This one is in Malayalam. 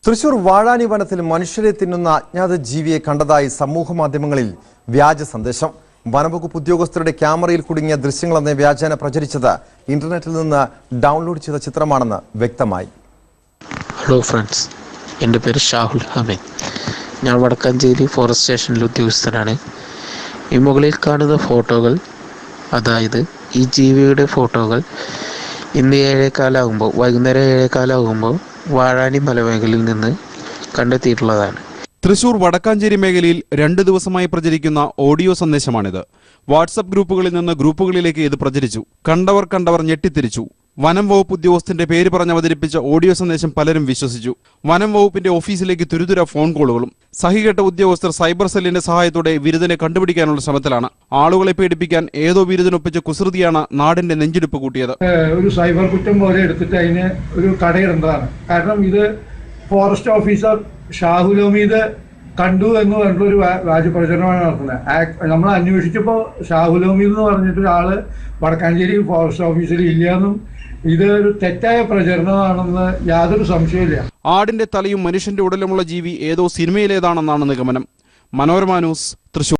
തൃശൂർ വാഴാനി വനത്തിൽ മനുഷ്യരെ തിന്നുന്ന അജ്ഞാത ജീവിയെ കണ്ടതായി സമൂഹ മാധ്യമങ്ങളിൽ വ്യാജ സന്ദേശം. വനംവകുപ്പ് ഉദ്യോഗസ്ഥരുടെ ക്യാമറയിൽ കുടുങ്ങിയ ദൃശ്യങ്ങളെന്ന വ്യാജേന പ്രചരിച്ചത് ഇന്റർനെറ്റിൽ നിന്ന് ഡൗൺലോഡ് ചെയ്ത ചിത്രമാണെന്ന് വ്യക്തമായി. ഹലോ ഫ്രണ്ട്സ്, എൻ്റെ പേര് ഷാഹുൽ ഹമീദ്. ഞാൻ വടക്കാഞ്ചേരി ഫോറസ്റ്റ് സ്റ്റേഷനിൽ ഉദ്യോഗസ്ഥനാണ്. ഈ മുകളിൽ കാണുന്ന ഫോട്ടോകൾ, അതായത് ഈ ജീവിയുടെ ഫോട്ടോകൾ, ഇന്ന് 7:15 വൈകുന്നേരം 7:15 വാഴാനി മലമേഖലയിൽ നിന്ന് കണ്ടെത്തിയിട്ടുള്ളതാണ്. തൃശൂർ വടക്കാഞ്ചേരി മേഖലയിൽ 2 ദിവസമായി പ്രചരിക്കുന്ന ഓഡിയോ സന്ദേശമാണിത്. വാട്സപ്പ് ഗ്രൂപ്പുകളിൽ നിന്ന് ഗ്രൂപ്പുകളിലേക്ക് ഇത് പ്രചരിച്ചു. കണ്ടവർ ഞെട്ടിത്തിരിച്ചു. വനം വകുപ്പ് ഉദ്യോഗസ്ഥന്റെ പേര് പറഞ്ഞ് അവതരിപ്പിച്ച ഓഡിയോ സന്ദേശം പലരും വിശ്വസിച്ചു. വനം വകുപ്പിന്റെ ഓഫീസിലേക്ക് തുരുതുര ഫോൺ കോളുകളും. സഹികെട്ട ഉദ്യോഗസ്ഥർ സൈബർ സെല്ലിന്റെ സഹായത്തോടെ വിരുദ്ധനെ കണ്ടുപിടിക്കാനുള്ള ശ്രമത്തിലാണ്. ആളുകളെ പേടിപ്പിക്കാൻ ഏതോ വിരുദ്ധനൊപ്പിച്ച കുസൃതിയാണ് നാടിന്റെ നെഞ്ചിടിപ്പ് കൂട്ടിയത്. ഒരു സൈബർ കുറ്റം പോലെ എടുത്തിട്ട് അതിന് ഒരു തടയിടേണ്ടതാണ്. കാരണം ഇത് ഫോറസ്റ്റ് ഓഫീസർ ഷാഹുൽ ഹമീദ് കണ്ടു എന്ന് പറഞ്ഞിട്ടൊരു വ്യാജപ്രചരണമാണ് നടത്തുന്നത്. നമ്മൾ അന്വേഷിച്ചപ്പോൾ ഷാഹുൽ ഹമീദ് എന്ന് പറഞ്ഞിട്ട് ഒരാള് വടക്കാഞ്ചേരി ഫോറസ്റ്റ് ഓഫീസിൽ ഇല്ലയെന്നും ഇത് ഒരു തെറ്റായ പ്രചരണമാണെന്ന് യാതൊരു സംശയമില്ല. ആടിന്റെ തലയും മനുഷ്യന്റെ ഉടലുമുള്ള ജീവി ഏതോ സിനിമയിലേതാണെന്നാണ് നിഗമനം. മനോരമ ന്യൂസ്, തൃശൂർ.